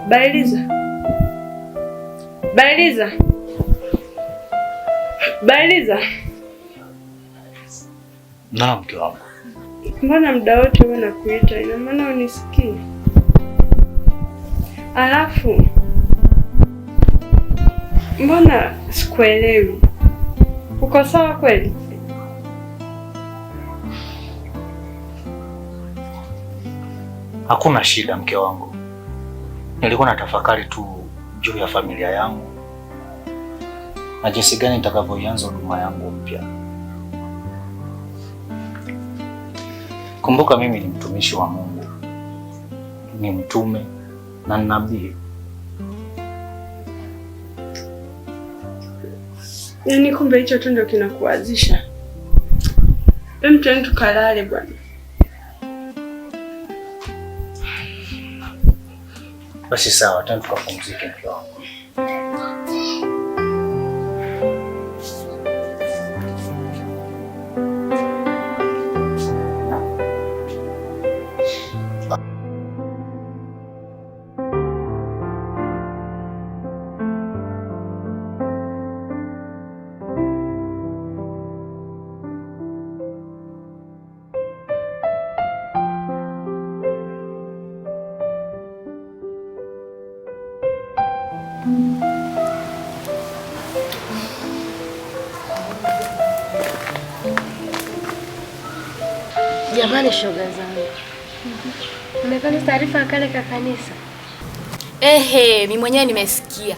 Bailiza. Bailiza. Bailiza. Naam, mke wangu. Mbona muda wote wewe nakuita? Ina maana unisikii? Alafu mbona sikuelewi? Uko sawa kweli? Hakuna shida mke wangu. Nilikuwa natafakari tu juu ya familia yangu na jinsi gani nitakavyoanza huduma yangu mpya. Kumbuka mimi ni mtumishi wa Mungu, ni mtume na nabii. Yaani kumbe hicho tu ndio kinakuanzisha. Twende tukalale bwana. Basi sawa, twende tukapumzike mke wangu. Jamani, shoga zangu, mmepata taarifa ya kale ka kanisa? Mimi mwenyewe nimesikia.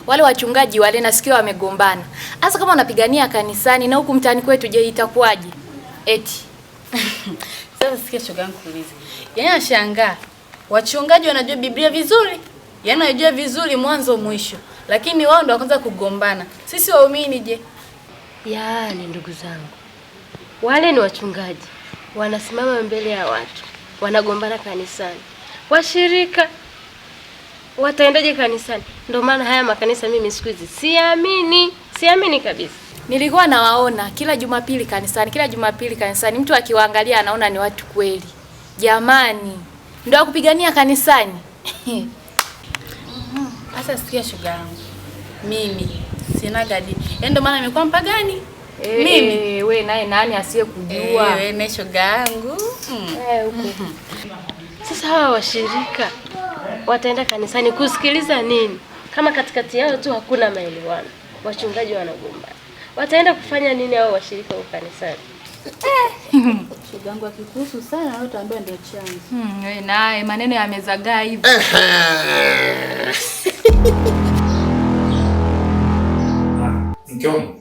Wale wachungaji wale nasikia wamegombana. Hasa kama wanapigania kanisani na huku mtaani kwetu, je, itakuwaje? Eti. Sasa sikia shoga yangu kuuliza. Yaani nashangaa. Wachungaji wanajua Biblia vizuri. Yaani wanajua vizuri mwanzo mwisho. Lakini wao ndio wakaanza kugombana. Sisi waumini je? Yaani ndugu zangu, wale ni wachungaji. Wanasimama mbele ya watu, wanagombana kanisani. Washirika wataendaje kanisani? Ndio maana haya makanisa mimi siku hizi siamini kabisa. Nilikuwa nawaona kila Jumapili kanisani. Mtu akiwaangalia anaona ni watu kweli. Jamani, ndio kupigania kanisani. Sasa sikia shoga yangu. Mimi sina gadi. Ndio maana nimekuwa mpagani. Mimi we naye nani asiye kujua? Wewe na shoga yangu. Huko. Sasa hawa washirika wataenda kanisani kusikiliza nini? Kama katikati yao tu hakuna maelewano, wachungaji wanagombana. Wataenda kufanya nini hao washirika wa kanisani? Shoga yangu akikuhusu sana wewe utaambia ndio chanzo. Wewe naye maneno yamezagaa hivi. Mke wangu.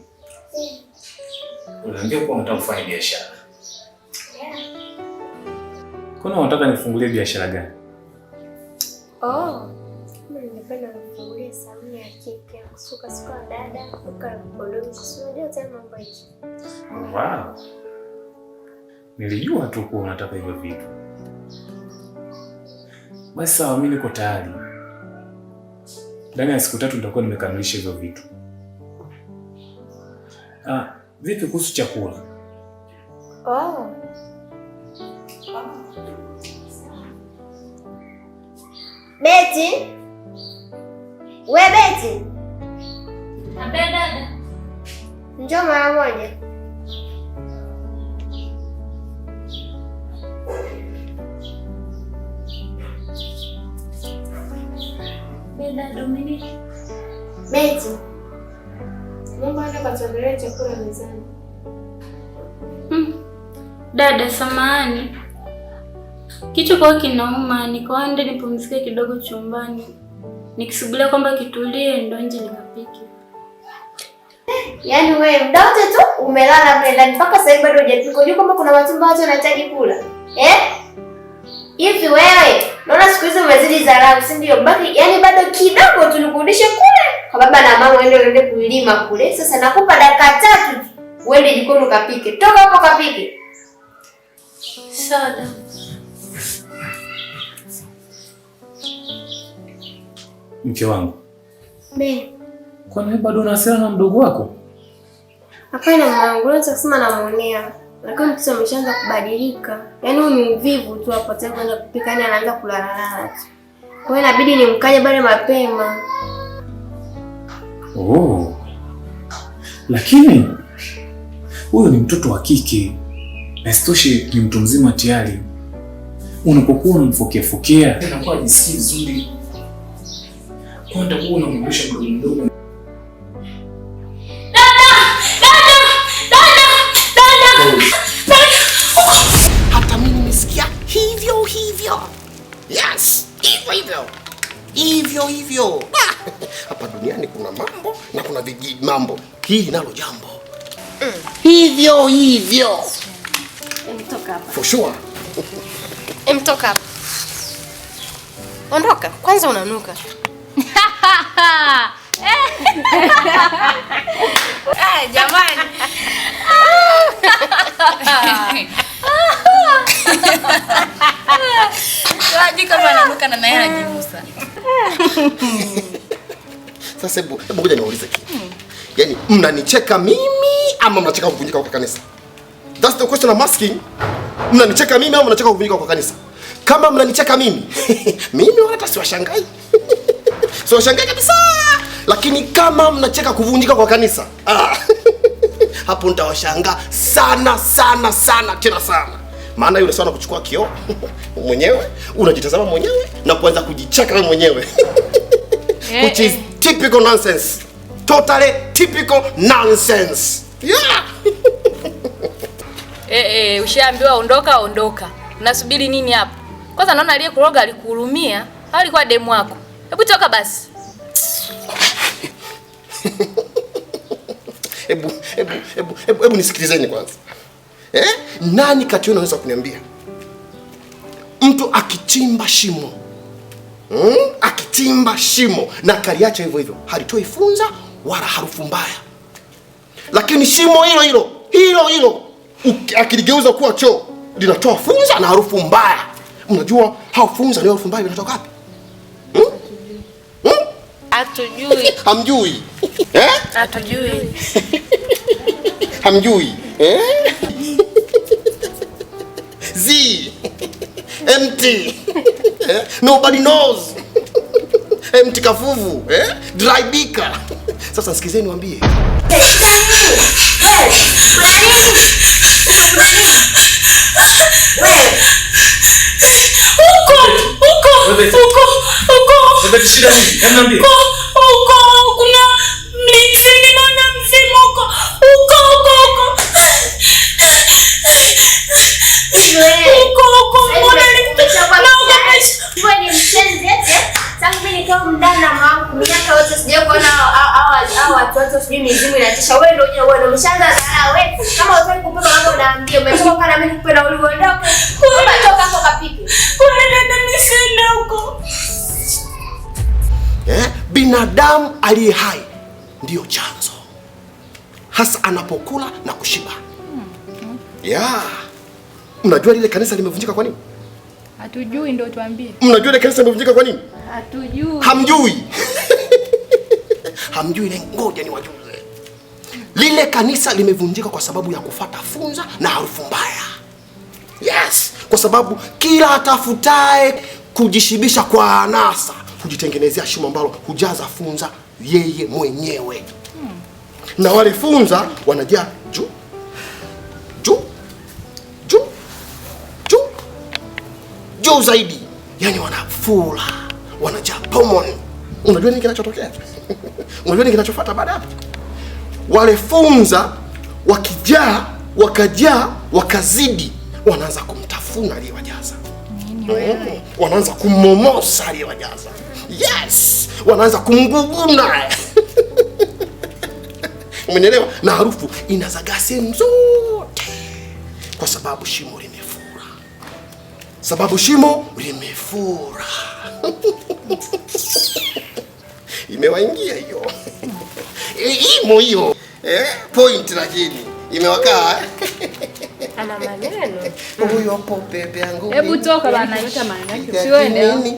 Unaambia kwa unataka kufanya biashara. Kuna unataka nifungulie biashara gani? Mimi nimependa kufungulia saluni ya kike, kusuka dada, kuka bodomi, sio tena mambo hiyo. Wow. Nilijua tu kwa unataka hivyo vitu. Basi sawa, mimi niko tayari. Ndani ya siku 3 nitakuwa nimekamilisha hivyo vitu. Vipi kuhusu chakula? Beti? We Beti? Ambe dada. Njoo mara moja. Beda Dominic. Beti. Mama anataka chakula mezani. Dada samahani. Kichwa kwa kinauma, nikaenda nipumzike kidogo chumbani. Nikisubiria kwamba kitulie ndo nje nikapike. Yaani wewe muda wote tu umelala mle ndani mpaka sasa hivi bado hujapika. Unajua kwamba kuna matumbo watu wanahitaji kula. Hivi wewe, naona siku hizi umezidi dharau, si ndio? Baki yaani bado kidogo tulikurudishe kule. Kwa baba na mama uende kulima kule. Sasa nakupa dakika 3 tu. Uende jikoni ukapike. Toka hapo kapike. Sawa. Mke wangu. Be. Kwani bado unasema na mdogo wako? Hapana mwanangu, leo kusema namuonea. Lakini mtoto ameshaanza kubadilika. Yaani huyu ni uvivu tu hapo tena kwenda kupika, yani anaanza kulala. Kwa hiyo inabidi nimkanye bale mapema. Oh. Lakini huyo ni mtoto wa kike. Na sitoshe ni mtu mzima tayari. Unapokuwa unamfokea inakuwa jisikii vizuri. Kwa ndio kuwa unamrudisha mdogo mdogo. Hata mimi nimesikia hivyo. Yes, hivyo. Hapa duniani kuna mambo na kuna viji mambo. Hii nalo jambo. Hivyo. Mtoka hapa. For sure. Mtoka hapa. Ondoka, kwanza unanuka. Jamani. Waji kama ananuka na naye anajibusa. Sasa hebu ngoja niulize kitu. Yaani mnanicheka mimi ama mnacheka kuvunjika kwa kanisa? That's the question I'm asking. Mnanicheka mimi ama mnacheka kuvunjika kwa kanisa? Kama mnanicheka mimi, mimi hata siwashangai. Siwashangai kabisa. Lakini kama mnacheka kuvunjika kwa kanisa, hapo nitawashangaa sana tena sana. Maana yule sana kuchukua kioo mwenyewe, unajitazama mwenyewe na kuanza kujicheka wewe mwenyewe. Which is typical nonsense. Totally typical nonsense. Yeah. Ushaambiwa ondoka. Unasubiri nini hapa? Kwanza naona aliyekuroga alikuhurumia, au alikuwa demu wako? Hebu toka basi. Hebu nisikilizeni kwanza. Nani kati yenu anaweza kuniambia mtu akichimba shimo na kaliacha hivyo halitoi funza wala harufu mbaya, lakini shimo hilo akiligeuza kuwa choo linatoa funza na harufu mbaya? Mnajua hao funza na harufu mbaya vinatoka wapi? Hatujui. Hamjui? Hatujui. Hamjui? Empty. Nobody knows. Empty kafuvu. Dry bika. Sasa sikizeni niwaambie. Binadamu aliye hai ndio chanzo hasa anapokula na kushiba. Mnajua lile kanisa limevunjika kwa nini? Hatujui, ndio tuambie. Mnajua lile kanisa limevunjika kwa nini? Hatujui. Hamjui? Hamjui, ile ngoja niwajuze. Lile kanisa limevunjika kwa sababu ya kufuata funza na harufu mbaya. Yes, kwa sababu kila atafutaye kujishibisha kwa anasa hujitengenezea shimo ambalo hujaza funza yeye mwenyewe. Na wale funza wanajaa juu zaidi. Yaani wanafula, wanajaa pomoni. Unajua nini kinachotokea? Unajua nini kinachofuata baada hapo? Wale funza wakajaa, wakazidi, wanaanza kumtafuna aliyewajaza. Wanaanza kumomosa aliyewajaza. Yes, wanaanza kumguguna. Umenielewa? Na harufu inazagaa sehemu zote kwa sababu shimo limefura. Imewaingia hiyo. Imo hiyo. Point lakini imewakaa. Ana maneno. Huyo hapo pepe yangu. Hebu toka bana, acha maneno yake. Usiende.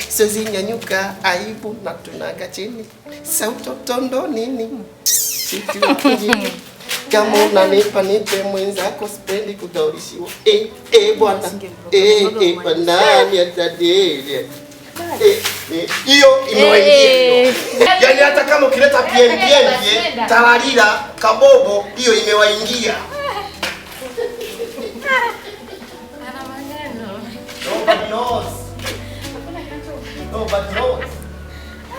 Siwezi nyanyuka, aibu na tunaga chini. Sauti tondo nini? Kama unanipa nipe mwenzako sipendi kugaulishiwa. Bwana. Nani atadeli? Hiyo imewaingia. Yaani hata kama ukileta PNPN, tawarira, kabobo, hiyo imewaingia. Ana maneno. Nobody knows. Nobody knows.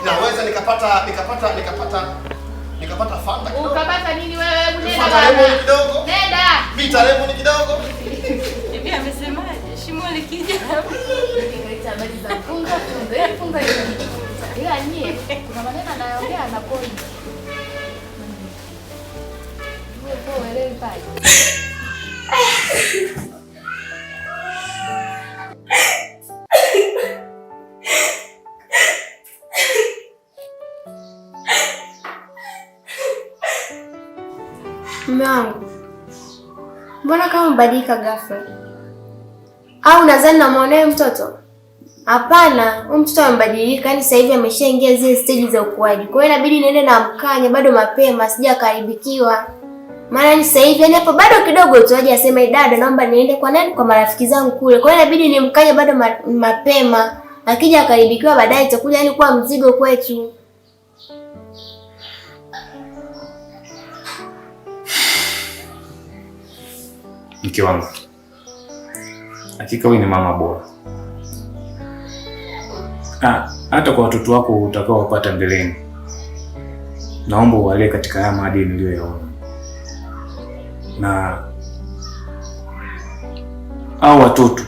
Naweza nikapata fanta kidogo. Ukapata nini wewe? Hebu nenda Fanta baba. lemon kidogo. Nenda. Vita lemon kidogo. Hivi amesemaje? Shimo likija. Nikaita habari za funga funga. Yeye funga ile. Ila nyie kuna maneno anayoongea na kodi. Wewe kwa wewe pale. Mume wangu, mbona kama umebadilika ghafla? Au nadhani namwonea mtoto? Hapana, huyu mtoto amebadilika, yaani sasa hivi ameshaingia zile stage za ukuaji. Kwa hiyo inabidi niende na mkanye bado mapema, sija karibikiwa. Maana ni sasa hivi, yaani hapo bado kidogo tu aje aseme dada naomba niende kwa nani, kwa marafiki zangu kule. Kwa hiyo inabidi nimkanye bado mapema. Akija akaribikiwa baadaye itakuja yaani kuwa mzigo kwetu. Mke wangu, hakika wewe ni mama bora. Hata kwa watoto wako utakao wapata mbeleni, naomba uwalee katika haya maadili niliyoyaona, na hao watoto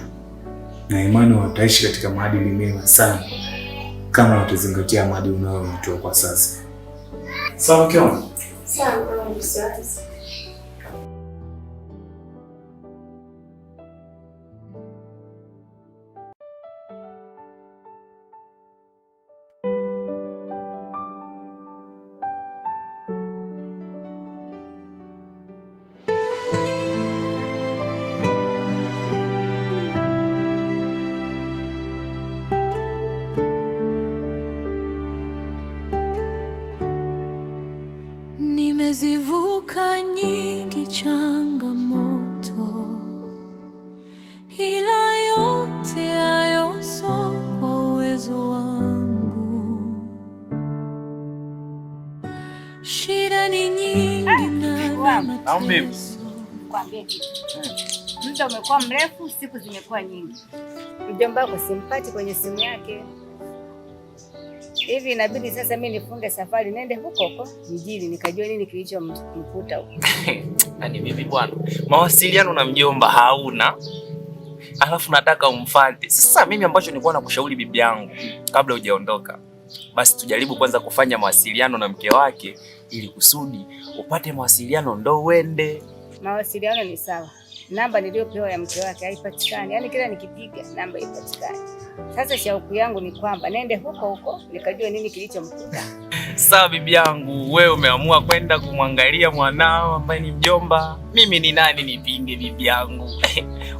na imani wataishi katika maadili mema sana kama watazingatia maadili unayoitoa kwa sasa. Sawa mke wangu? Sawa. Nimezivuka nyingi changamoto, ila yote hayo sio kwa uwezo wangu. Shida ni nyingi na mateso. Kwambie kitu. Muda umekuwa mrefu, siku zimekuwa nyingi. Mjomba wako simpati kwenye simu yake. Hivi inabidi sasa mimi nifunge safari nende huko huko mjini nikajua nini kilichomkuta huko. Yaani mimi bwana, mawasiliano na mjomba hauna. Alafu nataka umfuate. Sasa mimi ambacho nilikuwa nakushauri bibi yangu kabla hujaondoka, basi tujaribu kwanza kufanya mawasiliano na mke wake ili kusudi upate mawasiliano ndo uende. Mawasiliano ni sawa. Namba niliyopewa ya mke wake haipatikani. Yaani kila nikipiga namba haipatikani. Sasa shauku yangu ni kwamba nende huko huko nikajua nini kilichomkuta. Sawa bibi yangu, wewe umeamua kwenda kumwangalia mwanao ambaye ni mjomba. Mimi ni nani nipinge bibi yangu?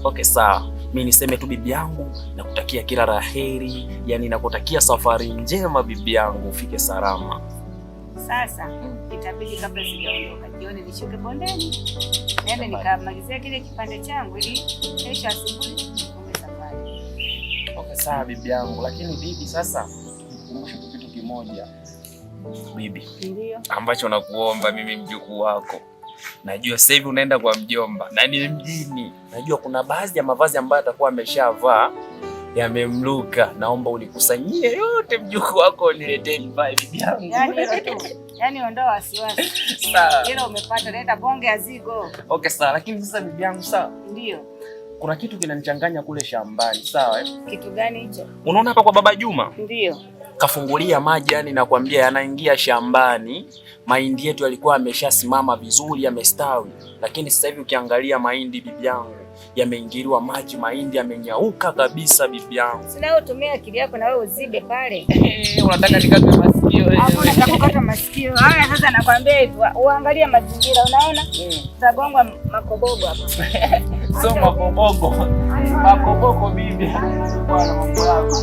Okay sawa. Mimi niseme tu bibi yangu nakutakia kila laheri, yani nakutakia safari njema bibi yangu, ufike salama. Sasa itabidi kabla sijaondoka jioni nishuke bondeni. Nende nikamalizia kile kipande changu ili kesho asubuhi nifunge safari. Okay sawa bibi yangu, lakini bibi sasa nikukumbushe kitu kimoja. Bibi. Ndio. Ambacho nakuomba mimi mjukuu wako. Najua sasa hivi unaenda kwa mjomba na ni mjini. Najua kuna baadhi ya mavazi ambayo atakuwa ameshavaa yamemluka. Naomba unikusanyie yote mjukuu wako niletee nivae bibi yangu. Yaani hilo tu. Yaani ondoa wasiwasi. Sawa. Hilo umepata, leta bonge ya zigo. Okay sawa, lakini sasa bibi yangu sawa? Ndio. Kuna kitu kinanichanganya kule shambani, sawa eh? Kitu gani hicho? Unaona hapa kwa baba Juma? Ndio. Kafungulia maji, yani nakwambia yanaingia shambani. Mahindi yetu yalikuwa yameshasimama vizuri, yamestawi. Lakini sasa hivi ukiangalia mahindi bibi yangu yameingiliwa maji, mahindi yamenyauka kabisa bibi yangu. Sina utumia akili yako na wewe uzibe pale. Unataka nikate masikio wewe? Hapo nataka kukata masikio. Haya sasa nakwambia hivi, uangalie mazingira unaona? Tabongwa makobogo hapa. Sio makobogo. Makobogo bibi. Bwana mambo yako.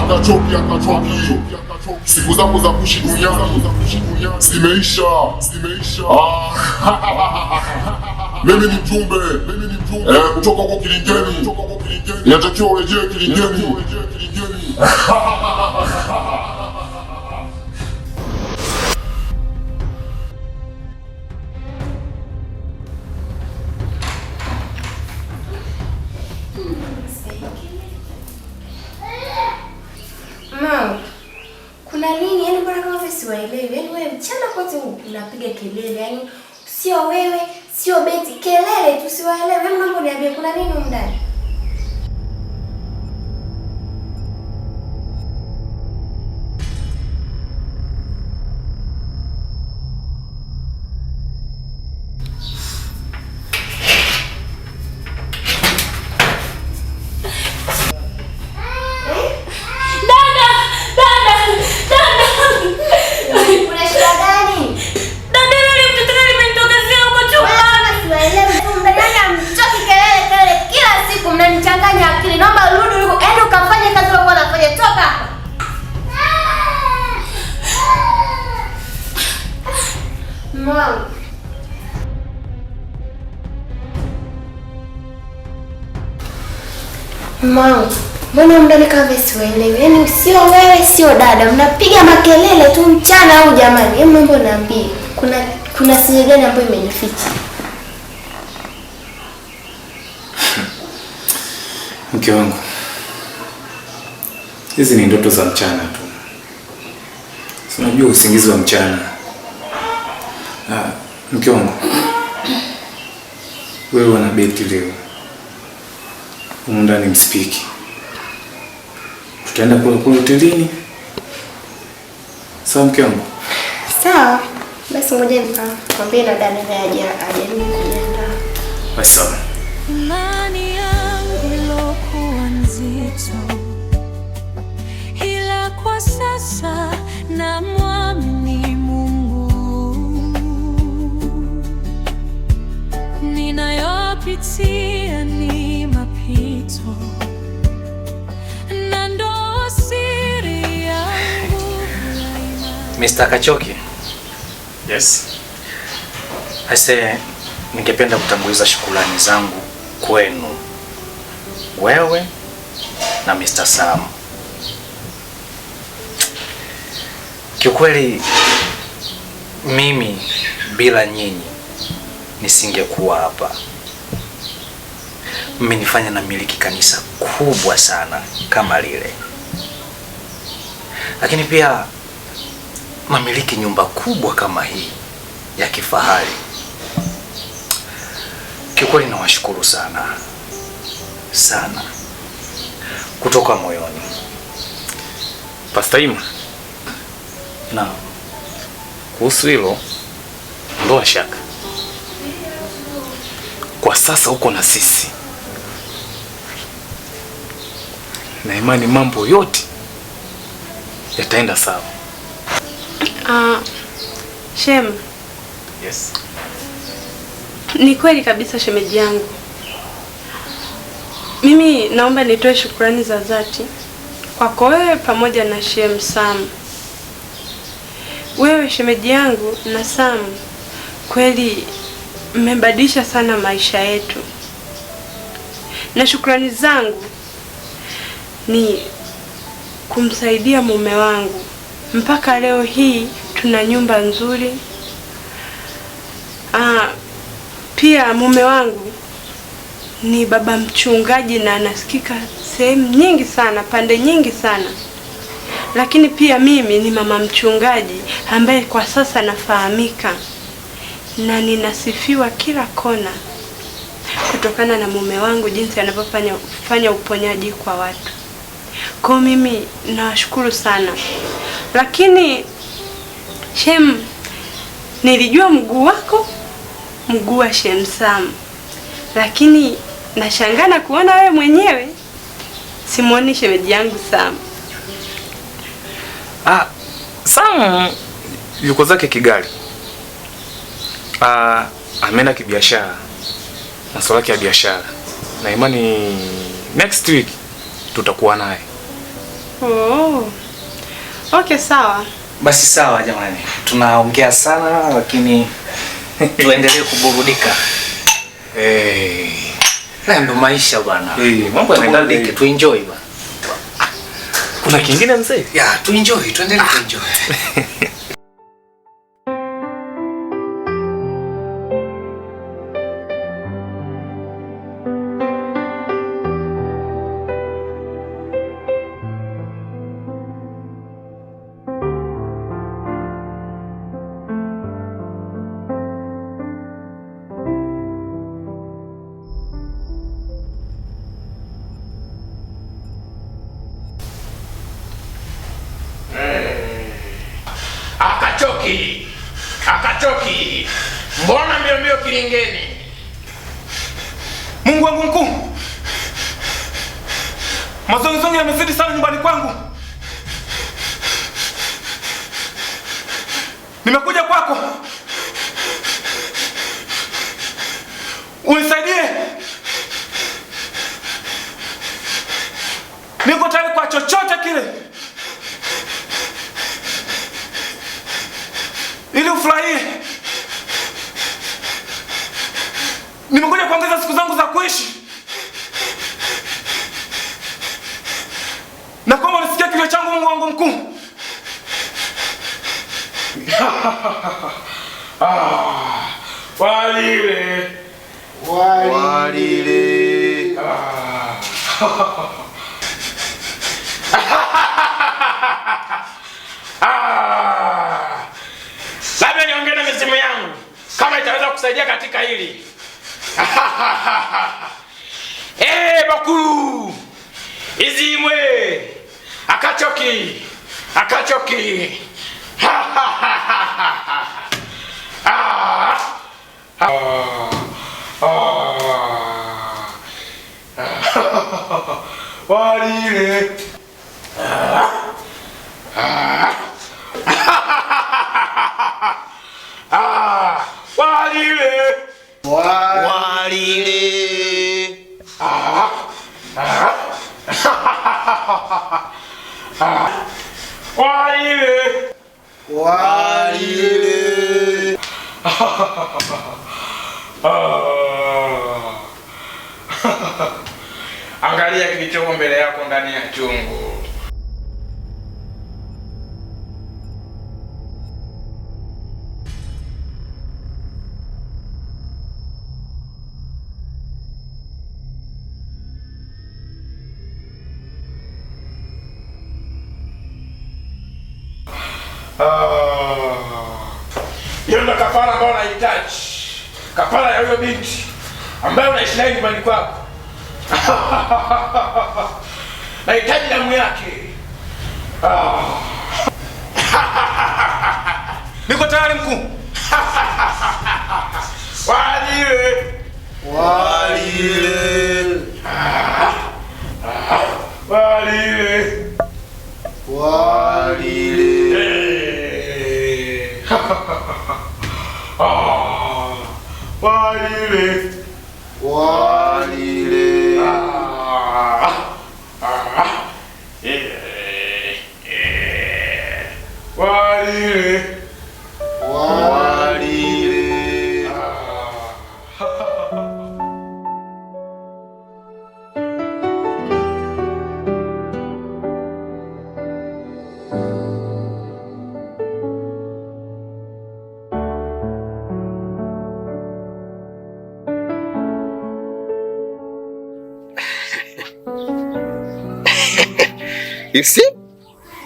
akachoki. Siku zangu za kuishi duniani zimeisha. Mimi ni mjumbe kutoka huko Kilingeni. Inatakiwa urejee Kilingeni. Mama, kuna nini? Yaani mbona kama siwaelewi? Yaani wewe mchana kote unapiga kelele. Yaani sio wewe, sio Beti, kelele tu siwaelewi. Yaani mambo niambie kuna nini huko ndani? Mama, mbona mndani kama siwaelewi? Yaani sio wewe, sio dada, mnapiga makelele tu mchana au jamani? Hebu mambo niambie. Kuna siri gani ambayo imejificha? Mke wangu, hizi ni ndoto za mchana tu. Si unajua usingizi wa mchana. Mke wangu, wewe wana Beti leo. Ndani msipiki. Tutaenda kula hotelini. Sawa mke wangu? Sawa. Basi ngoja nikamwambie na dada ajaribu kujiandaa. Basi sawa. Imani yangu ilokuwa nzito, ila kwa sasa namwamini Mungu. Ninayopitia ni mapito, na ndo siri yangu. Mr. Kachoki. Yes. Ningependa kutanguliza shukrani zangu kwenu, wewe na Mr. Sam. Kiukweli mimi bila nyinyi nisingekuwa hapa. Mmenifanya na miliki kanisa kubwa sana kama lile, lakini pia mamiliki nyumba kubwa kama hii ya kifahari. Kiukweli nawashukuru sana sana kutoka moyoni. Pastor Ima, na kuhusu hilo ndoa shaka. Kwa sasa uko na sisi, na imani mambo yote yataenda sawa. Shem. Yes. Ni kweli kabisa shemeji yangu. Mimi naomba nitoe shukrani za dhati kwako wewe pamoja na Shem Sam. Wewe shemeji yangu na Sam, kweli mmebadilisha sana maisha yetu. Na shukrani zangu ni kumsaidia mume wangu. Mpaka leo hii tuna nyumba nzuri. Pia mume wangu ni baba mchungaji na anasikika sehemu nyingi sana, pande nyingi sana. Lakini pia mimi ni mama mchungaji ambaye kwa sasa nafahamika na ninasifiwa kila kona kutokana na mume wangu jinsi anavyofanya uponyaji kwa watu. Kwa mimi nawashukuru sana. Lakini Shem, nilijua mguu wako mguu wa Shem Sam, lakini nashangaa na kuona wewe mwenyewe simuoni shemeji yangu Sam. Sam yuko zake Kigali. Ameenda kibiashara, masuala yake ya biashara, na imani next week tutakuwa naye. Oh. Okay, sawa. Basi sawa jamani. Tunaongea sana lakini tuendelee kuburudika. Na ndo maisha bwana. Mambo yanaenda tu enjoy bwana. Kuna kingine mzee? Ya, tu enjoy, tuendelee ku enjoy. Akachoki. Mbona mbio kilingeni? Mungu wangu mkuu. Mazongezonge yamezidi sana nyumbani kwangu. Nimekuja kwako. Unisaidie. Niko tayari kwa chochote kile. Ili ufurahie. Nimekuja kuongeza siku zangu za kuishi. Na kama unisikia kilio changu Mungu wangu mkuu. Walile. Labda niongee na mizimu yangu kama itaweza kusaidia katika hili. Bakuru. Izimwe. Akachoki. Walile. Angalia kilichoko mbele yako ndani ya chungu. Hiyo ndo kafara ambayo unahitaji. Kafara ya huyo binti ambaye unaishi naye nyumbani kwako. Nahitaji damu yake. Niko tayari mkuu. Walile.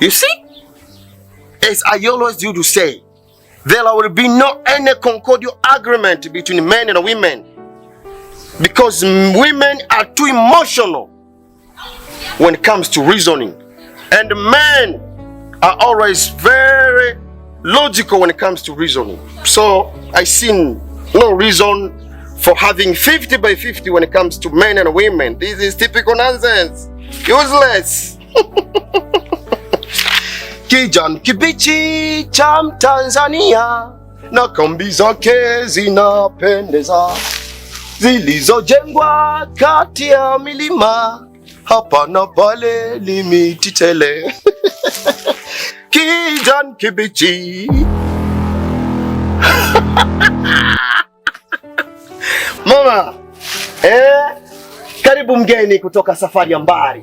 You see? As I always used to say, there will be no any concordial agreement between men and women, because women are too emotional when it comes to reasoning, and men are always very logical when it comes to reasoning. So I see no reason for having 50-50 when it comes to men and women. This is typical nonsense. Useless. Kijani kibichi cha Mtanzania na kambi zake zinapendeza, zilizojengwa kati ya milima hapa na pale ni miti tele. Kijani kibichi. Mama, karibu mgeni kutoka safari ya mbali.